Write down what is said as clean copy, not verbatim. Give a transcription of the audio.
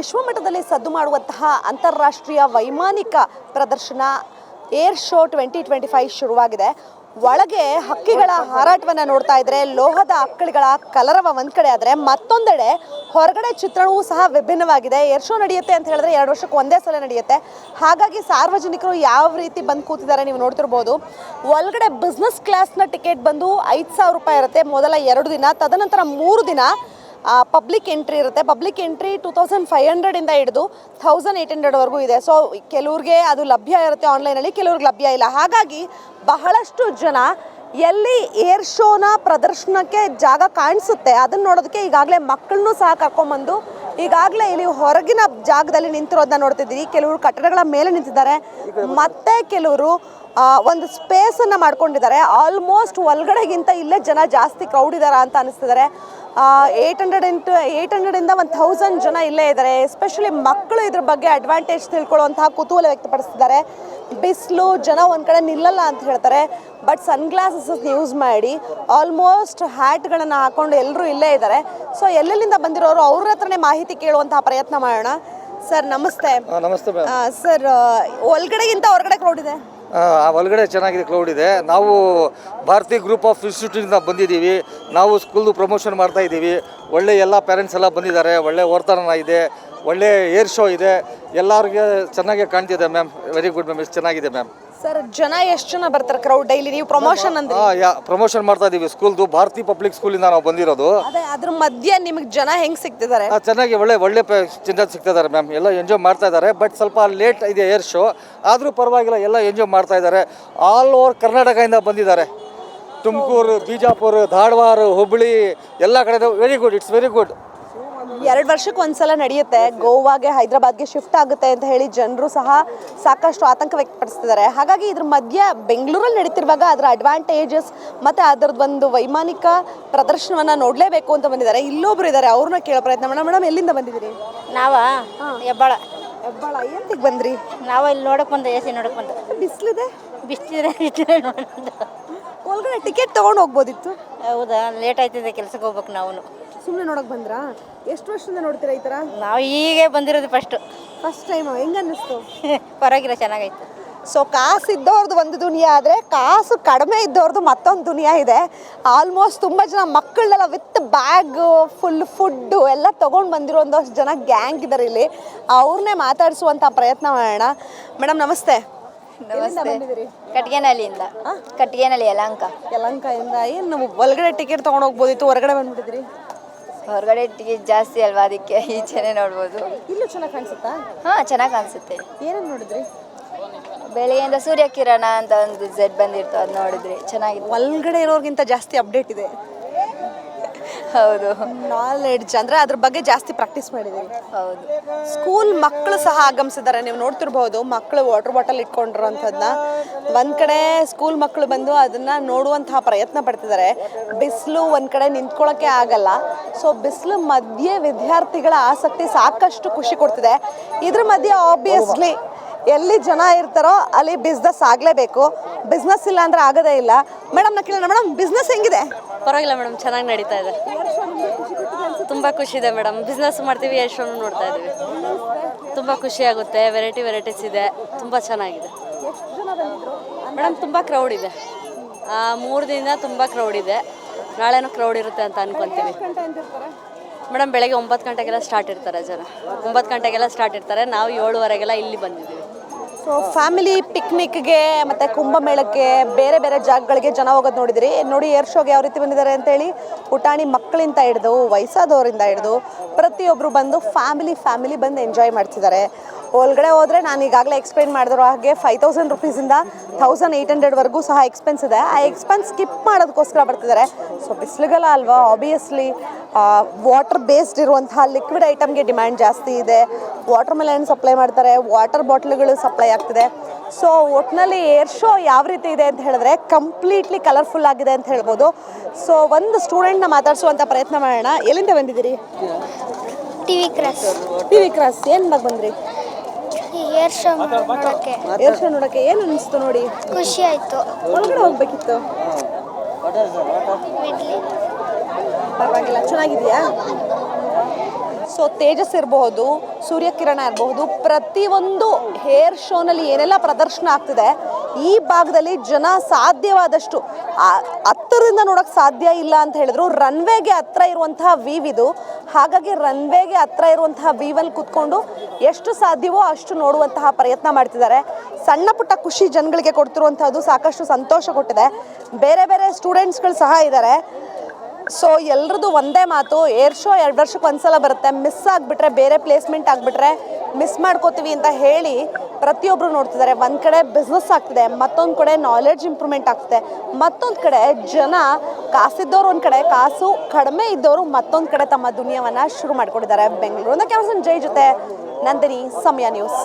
ವಿಶ್ವಮಟ್ಟದಲ್ಲಿ ಸದ್ದು ಮಾಡುವಂತಹ ಅಂತಾರಾಷ್ಟ್ರೀಯ ವೈಮಾನಿಕ ಪ್ರದರ್ಶನ ಏರ್ ಶೋ 2025 ಶುರುವಾಗಿದೆ. ಒಳಗೆ ಹಕ್ಕಿಗಳ ಹಾರಾಟವನ್ನು ನೋಡ್ತಾ ಇದ್ರೆ ಲೋಹದ ಹಕ್ಕಿಗಳ ಕಲರವ ಒಂದ್ ಕಡೆ ಆದರೆ ಮತ್ತೊಂದೆಡೆ ಹೊರಗಡೆ ಚಿತ್ರಣವೂ ಸಹ ವಿಭಿನ್ನವಾಗಿದೆ. ಏರ್ ಶೋ ನಡೆಯುತ್ತೆ ಅಂತ ಹೇಳಿದ್ರೆ 2 ವರ್ಷಕ್ಕೆ ಒಂದೇ ಸಲ ನಡೆಯುತ್ತೆ. ಹಾಗಾಗಿ ಸಾರ್ವಜನಿಕರು ಯಾವ ರೀತಿ ಬಂದು ಕೂತಿದ್ದಾರೆ ನೀವು ನೋಡ್ತಿರ್ಬೋದು. ಒಳಗಡೆ ಬಿಸ್ನೆಸ್ ಕ್ಲಾಸ್ನ ಟಿಕೆಟ್ ಬಂದು 5,000 ರೂಪಾಯಿ ಇರುತ್ತೆ ಮೊದಲ 2 ದಿನ. ತದನಂತರ 3 ದಿನ ಪಬ್ಲಿಕ್ ಎಂಟ್ರಿ ಇರುತ್ತೆ. ಪಬ್ಲಿಕ್ ಎಂಟ್ರಿ 2,500 ಇಂದ ಹಿಡಿದು 1,800ವರೆಗೂ ಇದೆ. ಸೊ ಕೆಲವ್ರಿಗೆ ಅದು ಲಭ್ಯ ಇರುತ್ತೆ ಆನ್ಲೈನಲ್ಲಿ, ಕೆಲವ್ರಿಗೆ ಲಭ್ಯ ಇಲ್ಲ. ಹಾಗಾಗಿ ಬಹಳಷ್ಟು ಜನ ಎಲ್ಲಿ ಏರ್ ಶೋನ ಪ್ರದರ್ಶನಕ್ಕೆ ಜಾಗ ಕಾಣಿಸುತ್ತೆ ಅದನ್ನು ನೋಡೋದಕ್ಕೆ ಈಗಾಗಲೇ ಮಕ್ಕಳನ್ನೂ ಸಹ ಕರ್ಕೊಂಡ್ಬಂದು ಈಗಾಗಲೇ ಇಲ್ಲಿ ಹೊರಗಿನ ಜಾಗದಲ್ಲಿ ನಿಂತಿರೋದನ್ನ ನೋಡ್ತಿದ್ದೀವಿ. ಕೆಲವರು ಕಟ್ಟಡಗಳ ಮೇಲೆ ನಿಂತಿದ್ದಾರೆ, ಮತ್ತೆ ಕೆಲವರು ಒಂದು ಸ್ಪೇಸನ್ನು ಮಾಡ್ಕೊಂಡಿದ್ದಾರೆ. ಆಲ್ಮೋಸ್ಟ್ ಒಳಗಡೆಗಿಂತ ಇಲ್ಲೇ ಜನ ಜಾಸ್ತಿ ಕ್ರೌಡ್ ಇದ್ದಾರಾ ಅಂತ ಅನಿಸ್ತಿದ್ದಾರೆ. 800 ಇಂದ 1,000 ಜನ ಇಲ್ಲೇ ಇದ್ದಾರೆ. ಎಸ್ಪೆಷಲಿ ಮಕ್ಕಳು ಇದ್ರ ಬಗ್ಗೆ ಅಡ್ವಾಂಟೇಜ್ ತಿಳ್ಕೊಳ್ಳುವಂತಹ ಕುತೂಹಲ ವ್ಯಕ್ತಪಡಿಸ್ತಿದ್ದಾರೆ. ಬಿಸಿಲು ಜನ ಒಂದು ಕಡೆ ನಿಲ್ಲಲ್ಲ ಅಂತ ಹೇಳ್ತಾರೆ, ಬಟ್ ಸನ್ ಗ್ಲಾಸಸ್ ಯೂಸ್ ಮಾಡಿ ಆಲ್ಮೋಸ್ಟ್ ಹ್ಯಾಟ್ಗಳನ್ನು ಹಾಕೊಂಡು ಎಲ್ಲರೂ ಇಲ್ಲೇ ಇದ್ದಾರೆ. ಸೊ ಎಲ್ಲೆಲ್ಲಿಂದ ಬಂದಿರೋರು ಅವ್ರ ಹತ್ರನೇ ಮಾಹಿತಿ ಕೇಳುವಂತಹ ಪ್ರಯತ್ನ ಮಾಡೋಣ. ಸರ್ ನಮಸ್ತೆ. ನಮಸ್ತೆ ಸರ್, ಒಳಗಡೆಗಿಂತ ಹೊರಗಡೆ ಕ್ರೌಡ್ ಇದೆ? ಒಳಗಡೆ ಚೆನ್ನಾಗಿದೆ, ಕ್ರೌಡ್ ಇದೆ. ನಾವು ಭಾರತೀಯ ಗ್ರೂಪ್ ಆಫ್ ಇನ್ಸ್ಟಿಟ್ಯೂಟಿಂದ ಬಂದಿದ್ದೀವಿ. ನಾವು ಸ್ಕೂಲ್ದು ಪ್ರಮೋಷನ್ ಮಾಡ್ತಾ ಇದ್ದೀವಿ. ಒಳ್ಳೆ ಎಲ್ಲ ಪೇರೆಂಟ್ಸ್ ಎಲ್ಲ ಬಂದಿದ್ದಾರೆ. ಒಳ್ಳೆ ವರ್ತನ ಇದೆ, ಒಳ್ಳೆ ಏರ್ ಶೋ ಇದೆ, ಎಲ್ಲರಿಗೆ ಚೆನ್ನಾಗಿ ಕಾಣ್ತಿದೆ ಮ್ಯಾಮ್. ವೆರಿ ಗುಡ್ ಮ್ಯಾಮ್, ಎಷ್ಟು ಚೆನ್ನಾಗಿದೆ ಮ್ಯಾಮ್. ಸರ್ ಜನ ಎಷ್ಟು ಜನ ಬರ್ತಾರೆ ಕ್ರೌಡ್ ಡೈಲಿ? ನೀವು ಪ್ರಮೋಷನ್ ಅಂದ್ರೆ ಪ್ರಮೋಷನ್ ಮಾಡ್ತಾ ಇದೀವಿ ಸ್ಕೂಲ್ದು, ಭಾರತಿ ಪಬ್ಲಿಕ್ ಸ್ಕೂಲಿಂದ ನಾವು ಬಂದಿರೋದು. ಅದೇ ಅದ್ರ ಮಧ್ಯೆ ನಿಮಗೆ ಜನ ಹೆಂಗ್ ಸಿಗ್ತಿದ್ದಾರೆ? ಚೆನ್ನಾಗಿ ಒಳ್ಳೆ ಜನ ಸಿಗ್ತಿದ್ದಾರೆ ಮ್ಯಾಮ್. ಎಲ್ಲ ಎಂಜಾಯ್ ಮಾಡ್ತಾ ಇದ್ದಾರೆ. ಬಟ್ ಸ್ವಲ್ಪ ಲೇಟ್ ಇದೆ ಏರ್ ಶೋ, ಆದರೂ ಪರವಾಗಿಲ್ಲ, ಎಲ್ಲ ಎಂಜಾಯ್ ಮಾಡ್ತಾ ಇದ್ದಾರೆ. ಆಲ್ ಓವರ್ ಕರ್ನಾಟಕದಿಂದ ಬಂದಿದ್ದಾರೆ. ತುಮಕೂರು, ಬಿಜಾಪುರ, ಧಾರವಾಡ, ಹುಬ್ಬಳ್ಳಿ ಎಲ್ಲ ಕಡೆ. Very good, it's very good. 2 ವರ್ಷಕ್ಕೆ ಒಂದ್ಸಲ ನಡೆಯುತ್ತೆ. ಗೋವಾಗೆ, ಹೈದರಾಬಾದ್ಗೆ ಶಿಫ್ಟ್ ಆಗುತ್ತೆ ಅಂತ ಹೇಳಿ ಜನರು ಸಹ ಸಾಕಷ್ಟು ಆತಂಕ ವ್ಯಕ್ತಪಡಿಸ್ತಿದ್ದಾರೆ. ಹಾಗಾಗಿ ಇದ್ರ ಮಧ್ಯೆ ಬೆಂಗಳೂರಲ್ಲಿ ನಡೀತಿರುವಾಗ ಅದರ ಅಡ್ವಾಂಟೇಜಸ್ ಮತ್ತು ಅದರದ್ದು ಒಂದು ವೈಮಾನಿಕ ಪ್ರದರ್ಶನವನ್ನು ನೋಡಲೇಬೇಕು ಅಂತ ಬಂದಿದ್ದಾರೆ. ಇಲ್ಲೊಬ್ರು ಇದ್ದಾರೆ, ಅವ್ರನ್ನ ಕೇಳೋ ಪ್ರಯತ್ನ ಮಾಡೋಣ. ಮೇಡಮ್, ಎಲ್ಲಿಂದ ಬಂದಿದ್ದೀರಿ? ಹೆಬ್ಬಾಳ. ಎಂತಿಗೆ ಬಂದ್ರಿ? ನಾವು ಇಲ್ಲಿ ನೋಡಕ್ ಬಂದ, ಎ ಸಿ ನೋಡಕ್ ಬಂದ. ಬಿಸಿಲಿದೆ? ಬಿಸ್ತಿದ್ರೆ ಒಳಗಡೆ ಟಿಕೆಟ್ ತೊಗೊಂಡು ಹೋಗ್ಬೋದಿತ್ತು. ಹೌದಾ, ಲೇಟ್ ಆಯ್ತಿದೆ, ಕೆಲ್ಸಕ್ಕೆ ಹೋಗ್ಬೇಕು. ನಾವು ಸುಮ್ಮನೆ ನೋಡಕ್ ಬಂದ್ರಾ? ಎಷ್ಟು ವರ್ಷದಿಂದ ನೋಡ್ತೀರಾ ಈ ಥರ? ನಾವು ಹೀಗೆ ಬಂದಿರೋದು ಫಸ್ಟ್ ಟೈಮ್. ಹೆಂಗ ಅನ್ನಿಸ್ತು? ಪರವಾಗಿಲ್ಲ, ಚೆನ್ನಾಗೈತೆ. ಸೊ ಕಾಸು ಇದ್ದವ್ರದ್ದು ಒಂದು ದುನಿಯಾ ಆದರೆ ಕಾಸು ಕಡಿಮೆ ಇದ್ದವ್ರದ್ದು ಮತ್ತೊಂದು ದುನಿಯಾ ಇದೆ. ಆಲ್ಮೋಸ್ಟ್ ತುಂಬ ಜನ ಮಕ್ಕಳನ್ನೆಲ್ಲ ವಿತ್ ಬ್ಯಾಗ್ ಫುಲ್ ಫುಡ್ಡು ಎಲ್ಲ ತೊಗೊಂಡು ಬಂದಿರೋ ಒಂದಷ್ಟು ಜನ ಗ್ಯಾಂಗ್ ಇದ್ದಾರೆ ಇಲ್ಲಿ. ಅವ್ರನ್ನೇ ಮಾತಾಡಿಸುವಂಥ ಪ್ರಯತ್ನ ಮಾಡೋಣ. ಮೇಡಮ್ ನಮಸ್ತೆ. ಕಟ್ಗೆನಹಳ್ಳಿಯಿಂದ. ಕಟ್ಗೆನಹಳ್ಳಿ ಯಲಹಂಕದಿಂದ. ಏನು ಒಳಗಡೆ ಟಿಕೆಟ್ ತೊಗೊಂಡು ಹೋಗ್ಬೋದಿತ್ತು, ಹೊರಗಡೆ ಬಂದ್ಬಿಟ್ಟಿದ್ರಿ? ಹೊರಗಡೆ ಟಿಕೆಟ್ ಜಾಸ್ತಿ ಅಲ್ವಾ, ಅದಕ್ಕೆ ಈಚೆನೆ ನೋಡ್ಬೋದು. ಇಲ್ಲೂ ಚೆನ್ನಾಗಿ ಕಾಣಿಸುತ್ತಾ? ಹಾಂ, ಚೆನ್ನಾಗಿ ಕಾಣಿಸುತ್ತೆ. ಏನೇನು ನೋಡಿದ್ರಿ? ಬೆಳಗ್ಗೆಯಿಂದ ಸೂರ್ಯ ಕಿರಣ ಅಂತ ಒಂದು ಜೆಡ್ ಬಂದಿರ್ತು, ಅದು ನೋಡಿದ್ರಿ, ಚೆನ್ನಾಗಿದೆ. ಒಳಗಡೆ ಇರೋರ್ಗಿಂತ ಜಾಸ್ತಿ ಅಪ್ಡೇಟ್ ಇದೆ. ಹೌದು, ನಾಲೆಡ್ಜ್ ಅಂದರೆ ಅದ್ರ ಬಗ್ಗೆ ಜಾಸ್ತಿ ಪ್ರಾಕ್ಟೀಸ್ ಮಾಡಿದ್ದೀವಿ. ಹೌದು. ಸ್ಕೂಲ್ ಮಕ್ಕಳು ಸಹ ಆಗಮಿಸಿದ್ದಾರೆ. ನೀವು ನೋಡ್ತಿರ್ಬೋದು, ಮಕ್ಕಳು ವಾಟರ್ ಬಾಟಲ್ ಇಟ್ಕೊಂಡಿರೋಂಥದ್ದನ್ನ. ಒಂದು ಕಡೆ ಸ್ಕೂಲ್ ಮಕ್ಕಳು ಬಂದು ಅದನ್ನು ನೋಡುವಂತಹ ಪ್ರಯತ್ನ ಪಡ್ತಿದ್ದಾರೆ. ಬಿಸಿಲು ಒಂದು ಕಡೆ ನಿಂತ್ಕೊಳ್ಳೋಕ್ಕೆ ಆಗಲ್ಲ. ಸೊ ಬಿಸಿಲು ಮಧ್ಯೆ ವಿದ್ಯಾರ್ಥಿಗಳ ಆಸಕ್ತಿ ಸಾಕಷ್ಟು ಖುಷಿ ಕೊಡ್ತಿದೆ. ಇದ್ರ ಮಧ್ಯೆ ಆಬ್ವಿಯಸ್ಲಿ ಎಲ್ಲಿ ಜನ ಇರ್ತಾರೋ ಅಲ್ಲಿ ಬಿಸ್ನೆಸ್ ಆಗಲೇಬೇಕು. ಬಿಸ್ನೆಸ್ ಇಲ್ಲ ಅಂದರೆ ಆಗೋದೇ ಇಲ್ಲ. ಮೇಡಮ್ ನಾ ಕೇಳೋಣ, ಮೇಡಮ್ ಬಿಸ್ನೆಸ್ ಹೆಂಗಿದೆ? ಪರವಾಗಿಲ್ಲ ಮೇಡಮ್, ಚೆನ್ನಾಗಿ ನಡೀತಾ ಇದೆ. ತುಂಬ ಖುಷಿ ಇದೆ ಮೇಡಮ್. ಬಿಸ್ನೆಸ್ ಮಾಡ್ತೀವಿ, ಏರ್ ಶೋನು ನೋಡ್ತಾ ಇದ್ದೀವಿ. ತುಂಬ ಖುಷಿ ಆಗುತ್ತೆ. ವೆರೈಟೀಸ್ ಇದೆ, ತುಂಬ ಚೆನ್ನಾಗಿದೆ ಮೇಡಮ್. ತುಂಬ ಕ್ರೌಡ್ ಇದೆ. 3 ದಿನ ತುಂಬ ಕ್ರೌಡ್ ಇದೆ. ನಾಳೆನೂ ಕ್ರೌಡ್ ಇರುತ್ತೆ ಅಂತ ಅನ್ಕೊತೀವಿ ಮೇಡಮ್. ಬೆಳಗ್ಗೆ 9 ಗಂಟೆಗೆಲ್ಲ ಸ್ಟಾರ್ಟ್ ಇರ್ತಾರೆ ಜನ. 9 ಗಂಟೆಗೆಲ್ಲ ಸ್ಟಾರ್ಟ್ ಇರ್ತಾರೆ. ನಾವು 7:30ಗೆಲ್ಲ ಇಲ್ಲಿ ಬಂದಿದ್ದೀವಿ. ಸೊ ಫ್ಯಾಮಿಲಿ ಪಿಕ್ನಿಕ್ಗೆ ಮತ್ತು ಕುಂಭಮೇಳಕ್ಕೆ ಬೇರೆ ಬೇರೆ ಜಾಗಗಳಿಗೆ ಜನ ಹೋಗೋದು ನೋಡಿದಿರಿ. ನೋಡಿ ಏರ್ ಶೋಗೆ ಯಾವ ರೀತಿ ಬಂದಿದ್ದಾರೆ ಅಂತೇಳಿ. ಪುಟಾಣಿ ಮಕ್ಕಳಿಂದ ಹಿಡಿದು ವಯಸ್ಸಾದವರಿಂದ ಹಿಡಿದು ಪ್ರತಿಯೊಬ್ಬರು ಬಂದು ಫ್ಯಾಮಿಲಿ ಬಂದು ಎಂಜಾಯ್ ಮಾಡ್ತಿದ್ದಾರೆ. ಒಳಗಡೆ ಹೋದರೆ ನಾನು ಈಗಾಗಲೇ ಎಕ್ಸ್ಪ್ಲೈನ್ ಮಾಡಿದ್ರು ಹಾಗೆ 5,000 ರೂಪೀಸಿಂದ 1,800ವರೆಗೂ ಸಹ ಎಕ್ಸ್ಪೆನ್ಸ್ ಇದೆ. ಆ ಎಕ್ಸ್ಪೆನ್ಸ್ ಸ್ಕಿಪ್ ಮಾಡೋದಕ್ಕೋಸ್ಕರ ಬರ್ತಿದ್ದಾರೆ. ಸೊ ಬಿಸಿಲುಗಾಲ ಅಲ್ವಾ, ಆಬ್ವಿಯಸ್ಲಿ ವಾಟರ್ ಬೇಸ್ಡ್ ಇರುವಂತಹ ಲಿಕ್ವಿಡ್ ಐಟಮ್ಗೆ ಡಿಮ್ಯಾಂಡ್ ಜಾಸ್ತಿ ಇದೆ. ವಾಟರ್ ಮೆಲನ್ ಸಪ್ಲೈ ಮಾಡ್ತಾರೆ, ವಾಟರ್ ಬಾಟ್ಲ್ಗಳು ಸಪ್ಲೈ ಆಗ್ತಿದೆ. ಸೊ ಒಟ್ಟಿನಲ್ಲಿ ಏರ್ ಶೋ ಯಾವ ರೀತಿ ಇದೆ ಅಂತ ಹೇಳಿದ್ರೆ ಕಂಪ್ಲೀಟ್ಲಿ ಕಲರ್ಫುಲ್ ಆಗಿದೆ ಅಂತ ಹೇಳ್ಬೋದು. ಸೊ ಒಂದು ಸ್ಟೂಡೆಂಟ್ನ ಮಾತಾಡಿಸುವಂಥ ಪ್ರಯತ್ನ ಮಾಡೋಣ. ಎಲ್ಲಿಂದ ಬಂದಿದ್ದೀರಿ? T V cross. ಏನು ಬಂದ್ರಿ? ಏರ್ ಶೋ ನೋಡಕ್ಕೆ. ಏರ್ ಶೋ ನೋಡಕ್ಕೆ ಏನು ಅನಿಸ್ತು? ನೋಡಿ ಖುಷಿ ಆಯ್ತು. ಒಳಗಡೆ ಹೋಗ್ಬೇಕಿತ್ತು. ಪರವಾಗಿಲ್ಲ, ಚೆನ್ನಾಗಿದೆಯಾ? ಸೊ ತೇಜಸ್ ಇರಬಹುದು, ಸೂರ್ಯಕಿರಣ ಇರಬಹುದು, ಪ್ರತಿಯೊಂದು ಹೇರ್ ಶೋನಲ್ಲಿ ಏನೆಲ್ಲ ಪ್ರದರ್ಶನ ಆಗ್ತಿದೆ ಈ ಭಾಗದಲ್ಲಿ ಜನ ಸಾಧ್ಯವಾದಷ್ಟು ಹತ್ತಿರದಿಂದ ನೋಡೋಕ್ಕೆ ಸಾಧ್ಯ ಇಲ್ಲ ಅಂತ ಹೇಳಿದ್ರು. ರನ್ವೇಗೆ ಹತ್ರ ಇರುವಂತಹ ವೀವ್ ಇದು, ಹಾಗಾಗಿ ರನ್ವೇಗೆ ಹತ್ರ ಇರುವಂತಹ ವೀವಲ್ಲಿ ಕೂತ್ಕೊಂಡು ಎಷ್ಟು ಸಾಧ್ಯವೋ ಅಷ್ಟು ನೋಡುವಂತಹ ಪ್ರಯತ್ನ ಮಾಡ್ತಿದ್ದಾರೆ. ಸಣ್ಣ ಪುಟ್ಟ ಖುಷಿ ಜನಗಳಿಗೆ ಕೊಡ್ತಿರುವಂತಹದ್ದು ಸಾಕಷ್ಟು ಸಂತೋಷ ಕೊಟ್ಟಿದೆ. ಬೇರೆ ಬೇರೆ ಸ್ಟೂಡೆಂಟ್ಸ್ಗಳು ಸಹ ಇದ್ದಾರೆ. ಸೊ ಎಲ್ರದ್ದು ಒಂದೇ ಮಾತು, ಏರ್ ಶೋ 2 ವರ್ಷಕ್ಕೆ ಒಂದ್ಸಲ ಬರುತ್ತೆ, ಮಿಸ್ ಆಗಿಬಿಟ್ರೆ ಬೇರೆ ಪ್ಲೇಸ್ಮೆಂಟ್ ಆಗಿಬಿಟ್ರೆ ಮಿಸ್ ಮಾಡ್ಕೋತೀವಿ ಅಂತ ಹೇಳಿ ಪ್ರತಿಯೊಬ್ಬರು ನೋಡ್ತಿದ್ದಾರೆ. ಒಂದು ಕಡೆ ಬಿಸ್ನೆಸ್ ಆಗ್ತಿದೆ, ಮತ್ತೊಂದು ಕಡೆ ನಾಲೆಡ್ಜ್ ಇಂಪ್ರೂವ್ಮೆಂಟ್ ಆಗ್ತಿದೆ, ಮತ್ತೊಂದು ಕಡೆ ಜನ ಕಾಸಿದ್ದವ್ರು ಒಂದು ಕಡೆ, ಕಾಸು ಕಡಿಮೆ ಇದ್ದವರು ಮತ್ತೊಂದು ಕಡೆ ತಮ್ಮ ದುನಿಯಾವನ್ನು ಶುರು ಮಾಡ್ಕೊಂಡಿದ್ದಾರೆ. ಬೆಂಗಳೂರಿನ ಕ್ಯಾಮ್ರಾಮನ್ ಜೈ ಜೊತೆ ನಂದಿನಿ, ಸಮಯ ನ್ಯೂಸ್.